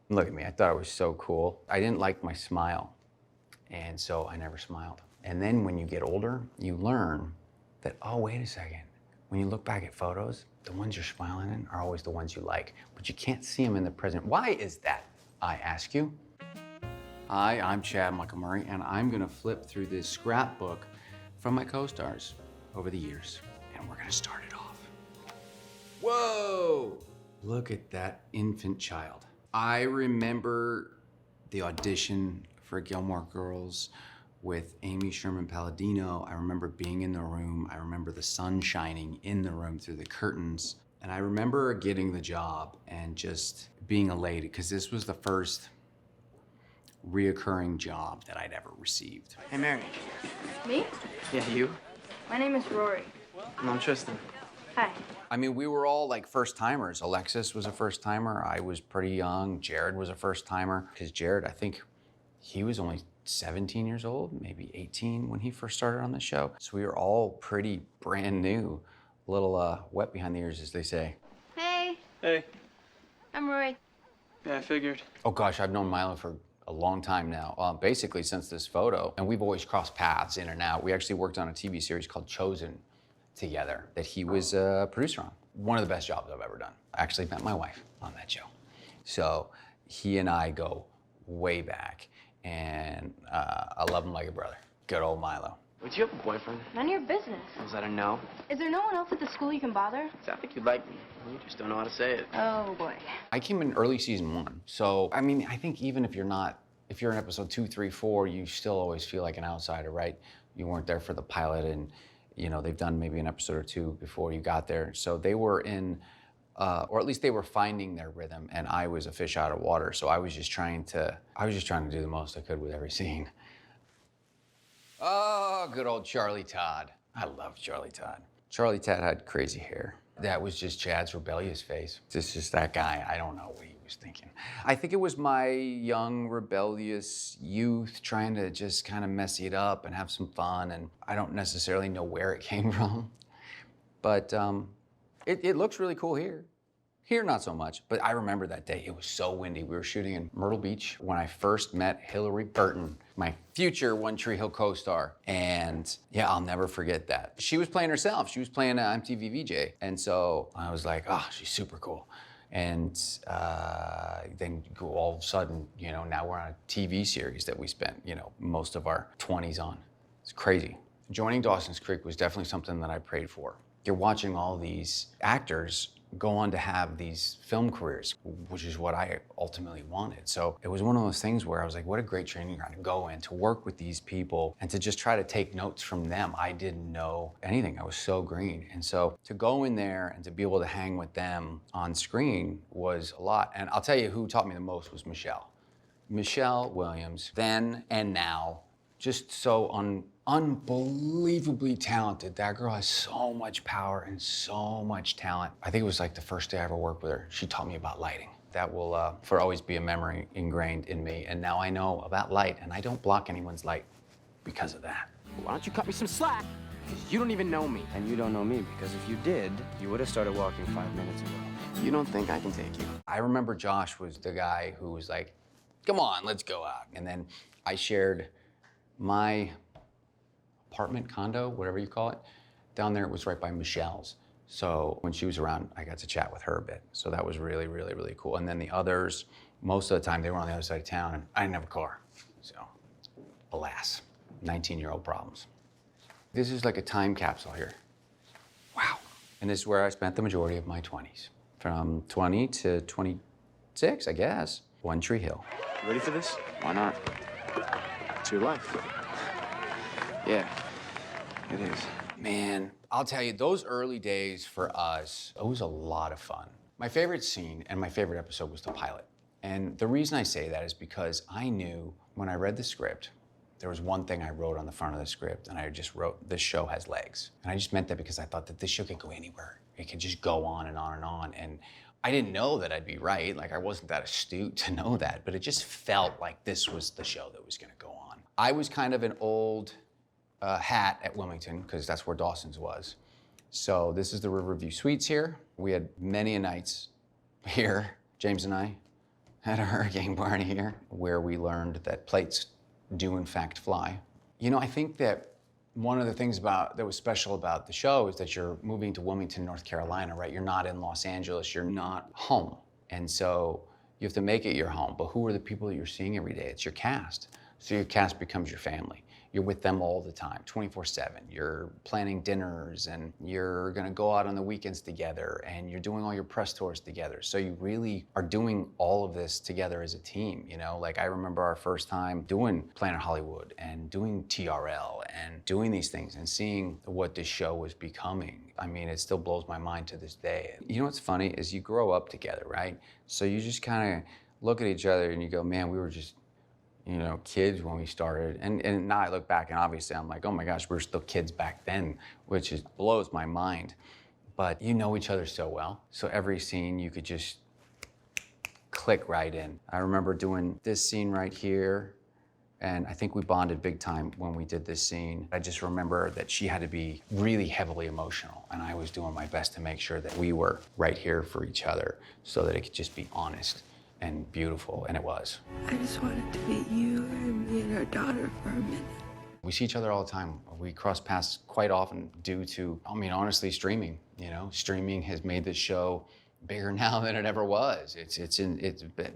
Look at me, I thought I was so cool. I didn't like my smile, and so I never smiled. And then when you get older, you learn that, oh, wait a second. When you look back at photos, the ones you're smiling in are always the ones you like, but you can't see them in the present. Why is that, I ask you? Hi, I'm Chad Montgomery, and I'm gonna flip through this scrapbook from my co-stars over the years, and we're gonna start it off. Whoa! Look at that infant child. I remember the audition for Gilmore Girls with Amy Sherman Palladino. I remember being in the room. I remember the sun shining in the room through the curtains. And I remember getting the job and just being elated because this was the first reoccurring job that I'd ever received. Hey, Mary. Me? Yeah, you? My name is Rory. And I'm Tristan. Hi. I mean, we were all like first timers. Alexis was a first timer. I was pretty young. Jared was a first timer. Because Jared, I think he was only 17 years old, maybe 18 when he first started on the show. So we were all pretty brand new. A little wet behind the ears, as they say. Hey. Hey. I'm Rory. Yeah, I figured. Oh gosh, I've known Milo for a long time now, basically since this photo. And we've always crossed paths in and out. We actually worked on a TV series called Chosen together that he was a producer on. One of the best jobs I've ever done. I actually met my wife on that show. So he and I go way back, and I love him like a brother. Good old Milo. Would you have a boyfriend? None of your business. Was that a no? Is there no one else at the school you can bother? I think you'd like me. You just don't know how to say it. Oh, boy. I came in early season 1. So, I mean, I think even if you're in episode 2, 3, 4, you still always feel like an outsider, right? You weren't there for the pilot, and you know, they've done maybe an episode or 2 before you got there. So they were in, or at least they were finding their rhythm, and I was a fish out of water. So I was just trying to do the most I could with every scene. Oh, good old Charlie Todd. I love Charlie Todd. Charlie Todd had crazy hair. That was just Chad's rebellious face. It's just that guy. I don't know what he was thinking. I think it was my young, rebellious youth trying to just kind of messy it up and have some fun. And I don't necessarily know where it came from, but it looks really cool here. Here, not so much, but I remember that day. It was so windy. We were shooting in Myrtle Beach when I first met Hilarie Burton, my future One Tree Hill co-star. And yeah, I'll never forget that. She was playing herself. She was playing an MTV VJ. And so I was like, oh, she's super cool. And then all of a sudden, you know, now we're on a TV series that we spent, you know, most of our 20s on. It's crazy. Joining Dawson's Creek was definitely something that I prayed for. You're watching all these actors go on to have these film careers, which is what I ultimately wanted. So it was one of those things where I was like, what a great training ground to go in, to work with these people and to just try to take notes from them. I didn't know anything. I was so green. And so to go in there and to be able to hang with them on screen was a lot. And I'll tell you who taught me the most was Michelle. Michelle Williams, then and now, just so unbelievably talented. That girl has so much power and so much talent. I think it was like the first day I ever worked with her. She taught me about lighting. That will for always be a memory ingrained in me. And now I know about light, and I don't block anyone's light because of that. Why don't you cut me some slack? Because you don't even know me. And you don't know me, because if you did, you would have started walking 5 minutes ago. You don't think I can take you? I remember Josh was the guy who was like, come on, let's go out. And then I shared my apartment, condo, whatever you call it, down there. It was right by Michelle's. So when she was around, I got to chat with her a bit. So that was really, really, really cool. And then the others, most of the time they were on the other side of town, and I didn't have a car. So alas, 19-year-old problems. This is like a time capsule here. Wow. And this is where I spent the majority of my 20s. From 20 to 26, I guess. One Tree Hill. You ready for this? Why not? It's your life. Yeah, it is. Man, I'll tell you, those early days for us, it was a lot of fun. My favorite scene and my favorite episode was the pilot. And the reason I say that is because I knew when I read the script, there was one thing I wrote on the front of the script, and I just wrote, this show has legs. And I just meant that because I thought that this show could go anywhere. It could just go on and on and on. And I didn't know that I'd be right. Like, I wasn't that astute to know that, but it just felt like this was the show that was gonna go on. I was kind of an old hat at Wilmington, because that's where Dawson's was. So this is the Riverview Suites here. We had many a nights here, James and I, at a hurricane party here where we learned that plates do in fact fly. You know, I think that one of the things that was special about the show is that you're moving to Wilmington, North Carolina, right? You're not in Los Angeles, you're not home. And so you have to make it your home, but who are the people that you're seeing every day? It's your cast. So your cast becomes your family. You're with them all the time, 24/7. You're planning dinners and you're gonna go out on the weekends together and you're doing all your press tours together. So you really are doing all of this together as a team, you know? Like I remember our first time doing Planet Hollywood and doing TRL and doing these things and seeing what this show was becoming. I mean, it still blows my mind to this day. You know what's funny is you grow up together, right? So you just kind of look at each other and you go, man, we were just, you know, kids when we started. And now I look back and obviously I'm like, oh my gosh, we're still kids back then, which blows my mind. But you know each other so well. So every scene you could just click right in. I remember doing this scene right here, and I think we bonded big time when we did this scene. I just remember that she had to be really heavily emotional, and I was doing my best to make sure that we were right here for each other so that it could just be honest and beautiful, and it was. I just wanted to meet you and me and our daughter for a minute. We see each other all the time. We cross paths quite often due to, I mean, honestly, streaming. You know, streaming has made this show bigger now than it ever was. It's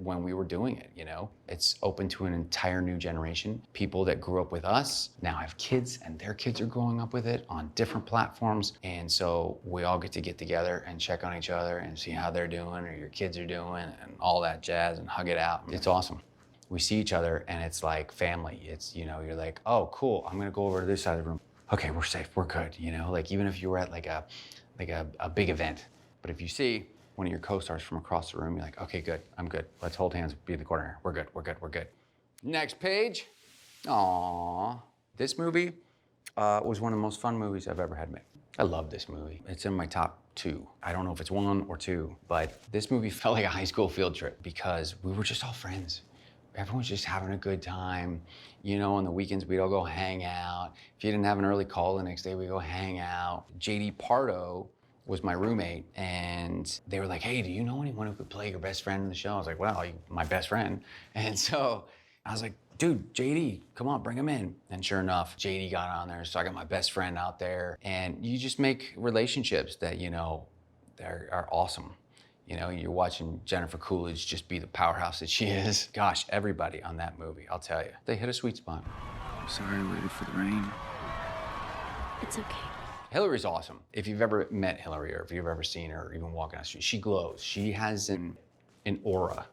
when we were doing it, you know? It's open to an entire new generation. People that grew up with us now have kids and their kids are growing up with it on different platforms. And so we all get together and check on each other and see how they're doing or your kids are doing and all that jazz and hug it out. It's awesome. We see each other and it's like family. It's, you know, you're like, oh, cool, I'm gonna go over to this side of the room. Okay, we're safe, we're good, you know? Like even if you were at like a big event, but if you see one of your co-stars from across the room, you're like, okay, good, I'm good. Let's hold hands, be in the corner. We're good, we're good, we're good. Next page. Aww. This movie was one of the most fun movies I've ever had made. I love this movie. It's in my top 2. I don't know if it's 1 or 2, but this movie felt like a high school field trip because we were just all friends. Everyone's just having a good time. You know, on the weekends, we'd all go hang out. If you didn't have an early call the next day, we'd go hang out. JD Pardo was my roommate, and they were like, hey, do you know anyone who could play your best friend in the show? I was like, well, my best friend. And so I was like, dude, JD, come on, bring him in. And sure enough, JD got on there, so I got my best friend out there. And you just make relationships that, you know, are awesome. You know, you're watching Jennifer Coolidge just be the powerhouse that she is. Gosh, everybody on that movie, I'll tell you. They hit a sweet spot. I'm sorry I waited for the rain. It's okay. Hilarie's awesome. If you've ever met Hilarie or if you've ever seen her or even walking down the street, she glows. She has an aura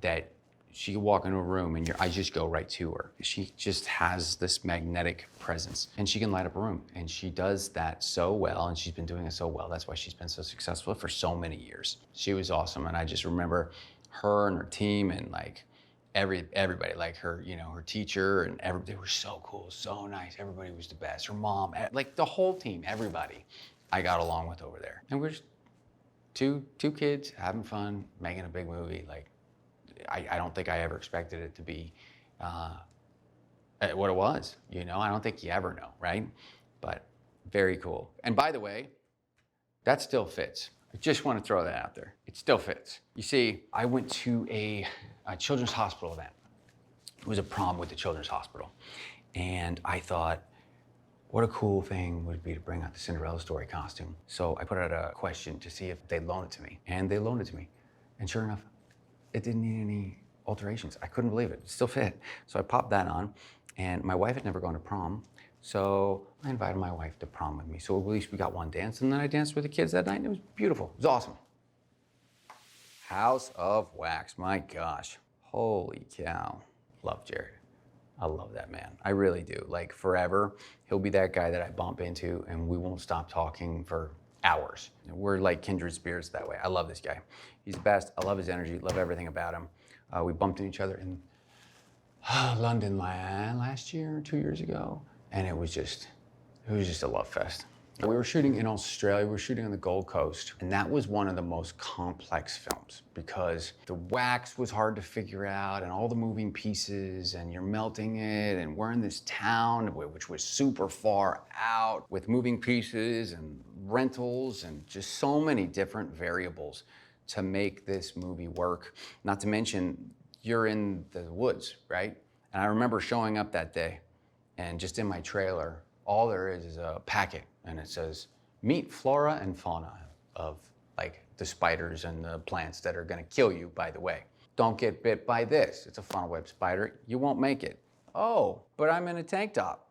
that she can walk into a room and your eyes just go right to her. She just has this magnetic presence and she can light up a room. And she does that so well and she's been doing it so well. That's why she's been so successful for so many years. She was awesome. And I just remember her and her team and like everybody, like her, you know, her teacher and they were so cool, so nice. Everybody was the best. Her mom, like the whole team, everybody I got along with over there. And we're just two kids having fun, making a big movie. Like, I don't think I ever expected it to be what it was, you know? I don't think you ever know, right? But very cool. And by the way, that still fits. I just want to throw that out there. It still fits. You see, I went to a children's hospital event. It was a prom with the children's hospital. And I thought, what a cool thing would it be to bring out the Cinderella story costume. So I put out a question to see if they'd loan it to me. And they loaned it to me. And sure enough, it didn't need any alterations. I couldn't believe it. It still fit. So I popped that on. And my wife had never gone to prom. So I invited my wife to prom with me. So at least we got one dance. And then I danced with the kids that night. And it was beautiful. It was awesome. House of Wax. My gosh. Holy cow. Love Jared. I love that man. I really do. Like forever, he'll be that guy that I bump into and we won't stop talking for hours. We're like kindred spirits that way. I love this guy. He's the best. I love his energy, love everything about him. We bumped into each other in London last year, 2 years ago. And it was just a love fest. We were shooting in Australia, we were shooting on the Gold Coast, and that was one of the most complex films because the wax was hard to figure out and all the moving pieces and you're melting it and we're in this town which was super far out with moving pieces and rentals and just so many different variables to make this movie work. Not to mention, you're in the woods, right? And I remember showing up that day, and just in my trailer, all there is a packet, and it says, meet flora and fauna of like the spiders and the plants that are gonna kill you, by the way. Don't get bit by this. It's a funnel web spider. You won't make it. Oh, but I'm in a tank top.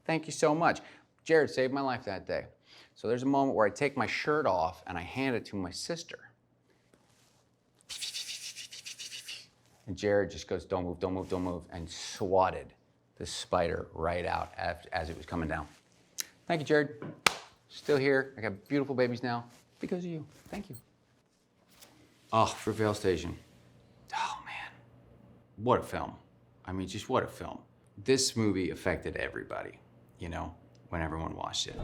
Thank you so much. Jared saved my life that day. So there's a moment where I take my shirt off and I hand it to my sister. And Jared just goes, don't move, don't move, don't move, and swatted the spider right out as it was coming down. Thank you, Jared. Still here. I got beautiful babies now because of you. Thank you. Oh, Fruitvale Station. Oh, man. What a film. I mean, just what a film. This movie affected everybody, you know, when everyone watched it.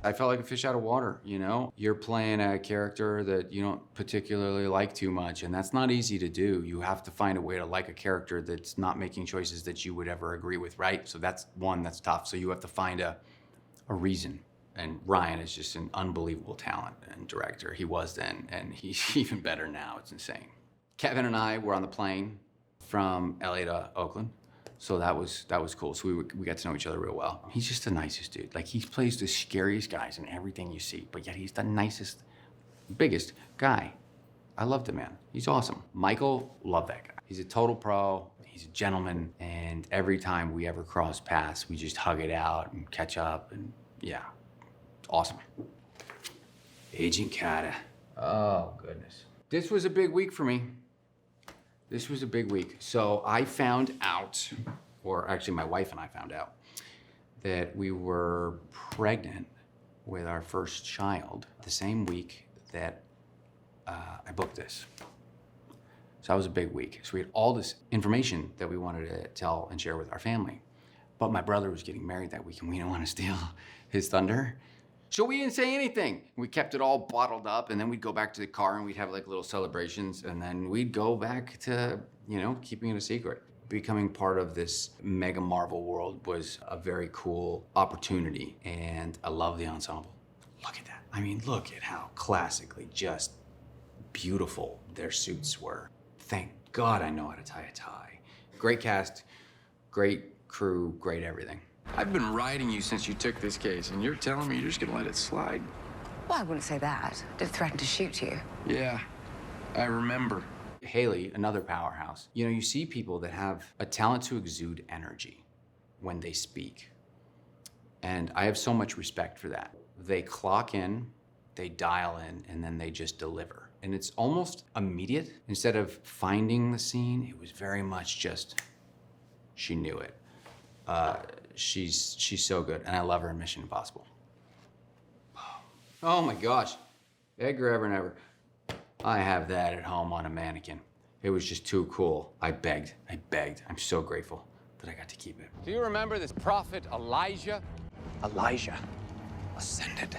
I felt like a fish out of water, you know? You're playing a character that you don't particularly like too much, and that's not easy to do. You have to find a way to like a character that's not making choices that you would ever agree with, right? So that's one that's tough. So you have to find a reason. And Ryan is just an unbelievable talent and director. He was then, and he's even better now. It's insane. Kevin and I were on the plane from LA to Oakland. So that was cool. So we got to know each other real well. He's just the nicest dude. Like, he plays the scariest guys in everything you see, but yet he's the nicest, biggest guy. I love the man. He's awesome. Michael, love that guy. He's a total pro. He's a gentleman. And every time we ever cross paths, we just hug it out and catch up. And yeah, awesome. Agent Carter. Oh, goodness. This was a big week for me. This was a big week. So I found out, or actually my wife and I found out, that we were pregnant with our first child the same week that I booked this. So that was a big week. So we had all this information that we wanted to tell and share with our family. But my brother was getting married that week and we didn't want to steal his thunder. So we didn't say anything. We kept it all bottled up, and then we'd go back to the car and we'd have like little celebrations, and then we'd go back to, you know, keeping it a secret. Becoming part of this mega Marvel world was a very cool opportunity, and I love the ensemble. Look at that. I mean, look at how classically just beautiful their suits were. Thank God I know how to tie a tie. Great cast, great crew, great everything. I've been riding you since you took this case, and you're telling me you're just gonna let it slide? Well, I wouldn't say that. Did threaten to shoot you. Yeah, I remember. Haley, another powerhouse. You know, you see people that have a talent to exude energy when they speak. And I have so much respect for that. They clock in, they dial in, and then they just deliver. And it's almost immediate. Instead of finding the scene, it was very much just, she knew it. She's so good, and I love her in Mission Impossible. Oh my gosh, Edgar Ever and Ever. I have that at home on a mannequin. It was just too cool. I begged. I'm so grateful that I got to keep it. Do you remember this prophet Elijah? Elijah ascended.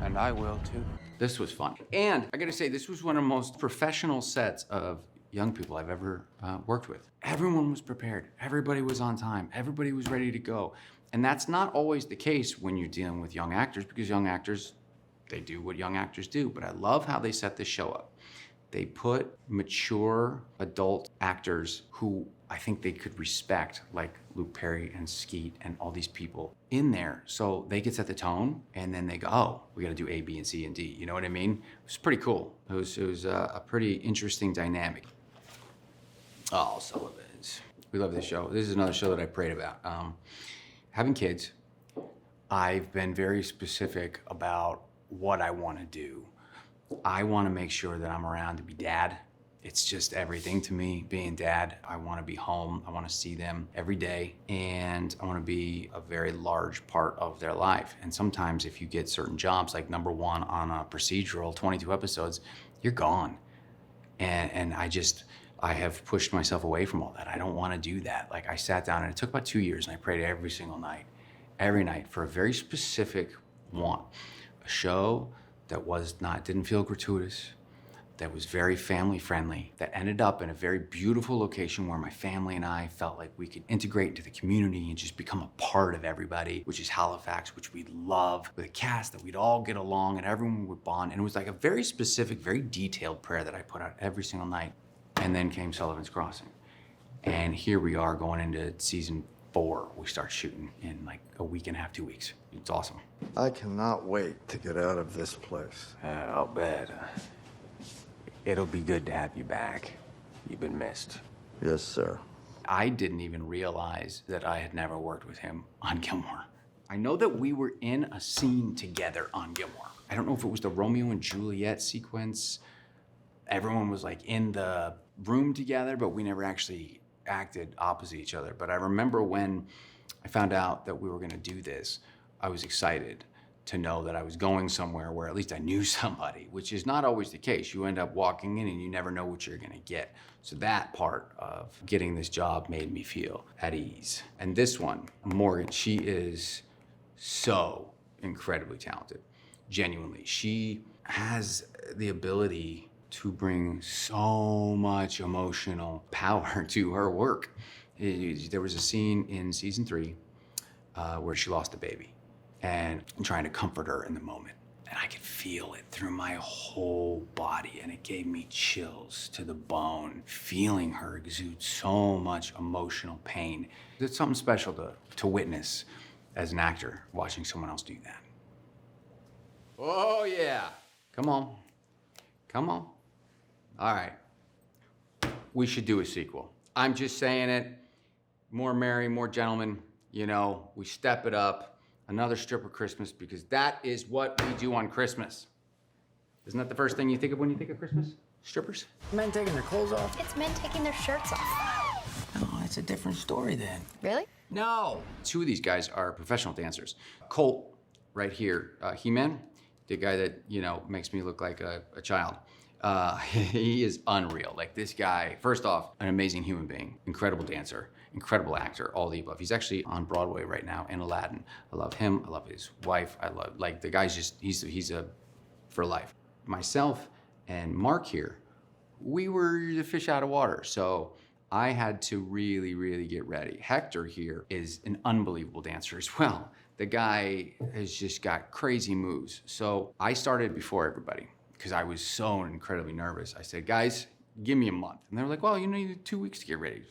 And I will too. This was fun. And I gotta say, this was one of the most professional sets of young people I've ever worked with. Everyone was prepared. Everybody was on time. Everybody was ready to go. And that's not always the case when you're dealing with young actors, because young actors, they do what young actors do. But I love how they set this show up. They put mature adult actors who I think they could respect, like Luke Perry and Skeet and all these people in there. So they could set the tone, and then they go, oh, we gotta do A, B, and C, and D. You know what I mean? It was pretty cool. It was a pretty interesting dynamic. Oh, Sullivans. We love this show. This is another show that I prayed about. Having kids, I've been very specific about what I want to do. I want to make sure that I'm around to be dad. It's just everything to me, being dad. I want to be home. I want to see them every day, and I want to be a very large part of their life. And sometimes if you get certain jobs, like number one on a procedural, 22 episodes, you're gone. And I have pushed myself away from all that. I don't want to do that. Like, I sat down, and it took about 2 years, and I prayed every single night, every night, for a very specific want. A show that didn't feel gratuitous, that was very family friendly, that ended up in a very beautiful location where my family and I felt like we could integrate into the community and just become a part of everybody, which is Halifax, which we love, with a cast that we'd all get along and everyone would bond. And it was like a very specific, very detailed prayer that I put out every single night. And then came Sullivan's Crossing. And here we are going into season 4. We start shooting in like a week and a half, 2 weeks. It's awesome. I cannot wait to get out of this place. I'll bet. It'll be good to have you back. You've been missed. Yes, sir. I didn't even realize that I had never worked with him on Gilmore. I know that we were in a scene together on Gilmore. I don't know if it was the Romeo and Juliet sequence. Everyone was like in the room together, but we never actually acted opposite each other. But I remember when I found out that we were gonna do this, I was excited to know that I was going somewhere where at least I knew somebody, which is not always the case. You end up walking in and you never know what you're gonna get. So that part of getting this job made me feel at ease. And this one, Morgan, she is so incredibly talented, genuinely. She has the ability to bring so much emotional power to her work. There was a scene in season 3 where she lost a baby. And I'm trying to comfort her in the moment. And I could feel it through my whole body, and it gave me chills to the bone, feeling her exude so much emotional pain. It's something special to witness as an actor, watching someone else do that. Oh, yeah. Come on. Come on. All right. We should do a sequel. I'm just saying it. More merry, more gentlemen. You know, we step it up. Another stripper Christmas, because that is what we do on Christmas. Isn't that the first thing you think of when you think of Christmas? Strippers? Men taking their clothes off? It's men taking their shirts off. Oh, that's a different story then. Really? No. 2 of these guys are professional dancers. Colt, right here, He-Man, the guy that, you know, makes me look like a child. He is unreal. Like, this guy, first off, an amazing human being, incredible dancer, incredible actor, all the above. He's actually on Broadway right now in Aladdin. I love him. I love his wife. I love, like, the guy's just, he's a for life. Myself and Mark here, we were the fish out of water. So I had to really, really get ready. Hector here is an unbelievable dancer as well. The guy has just got crazy moves. So I started before everybody because I was so incredibly nervous. I said, guys, give me a month. And they were like, well, you need 2 weeks to get ready.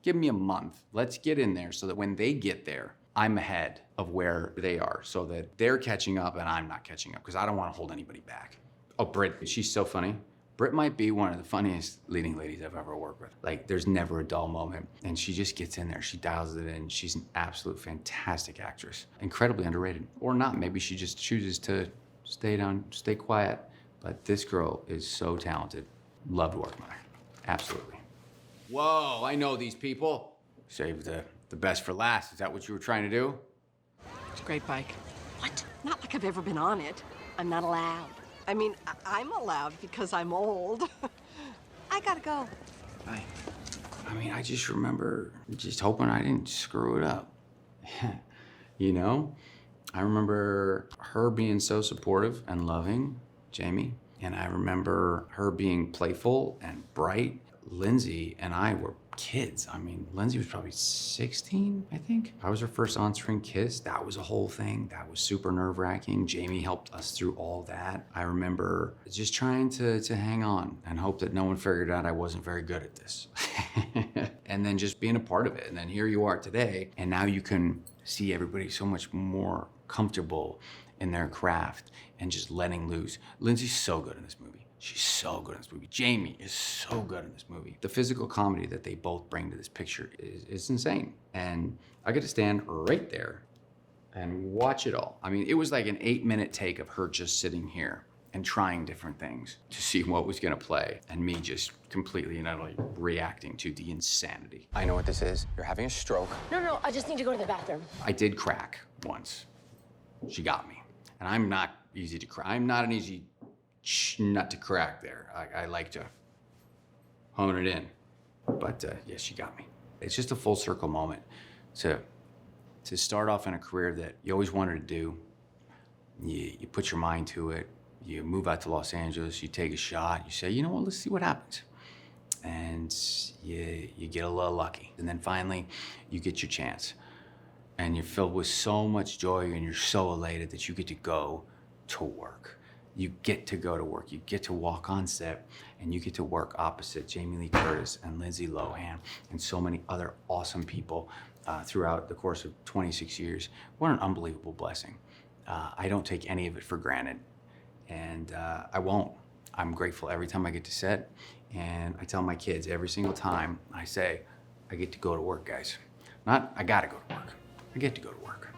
Give me a month. Let's get in there so that when they get there, I'm ahead of where they are so that they're catching up and I'm not catching up because I don't want to hold anybody back. Oh, Britt, she's so funny. Britt might be one of the funniest leading ladies I've ever worked with. Like, there's never a dull moment. And she just gets in there. She dials it in. She's an absolute fantastic actress. Incredibly underrated. Or not. Maybe she just chooses to stay quiet. But this girl is so talented. Love to work with her. Absolutely. Whoa, I know these people. Save the best for last. Is that what you were trying to do? It's a great bike. What? Not like I've ever been on it. I'm not allowed. I mean, I'm allowed because I'm old. I gotta go. Bye. I mean, I just remember just hoping I didn't screw it up. You know? I remember her being so supportive and loving, Jamie. And I remember her being playful and bright. Lindsay and I were kids. I mean, Lindsay was probably 16, I think. I was her first on-screen kiss. That was a whole thing. That was super nerve-wracking. Jamie helped us through all that. I remember just trying to hang on and hope that no one figured out I wasn't very good at this. And then just being a part of it. And then here you are today, and now you can see everybody so much more comfortable in their craft and just letting loose. Lindsay's so good in this movie. She's so good in this movie. Jamie is so good in this movie. The physical comedy that they both bring to this picture is insane. And I get to stand right there and watch it all. I mean, it was like an 8-minute take of her just sitting here and trying different things to see what was gonna play, and me just completely and utterly reacting to the insanity. I know what this is. You're having a stroke. No, I just need to go to the bathroom. I did crack once. She got me. And I'm not easy to crack. I'm not an easy nut to crack there. I like to hone it in. But yeah, she got me. It's just a full circle moment to start off in a career that you always wanted to do. You put your mind to it. You move out to Los Angeles, you take a shot, you say, you know what, let's see what happens. And you get a little lucky. And then finally, you get your chance. And you're filled with so much joy and you're so elated that you get to go to work. You get to go to work. You get to walk on set and you get to work opposite Jamie Lee Curtis and Lindsay Lohan and so many other awesome people throughout the course of 26 years. What an unbelievable blessing. I don't take any of it for granted, and I won't. I'm grateful every time I get to set, and I tell my kids every single time, I say, I get to go to work, guys. Not, I gotta go to work. I get to go to work.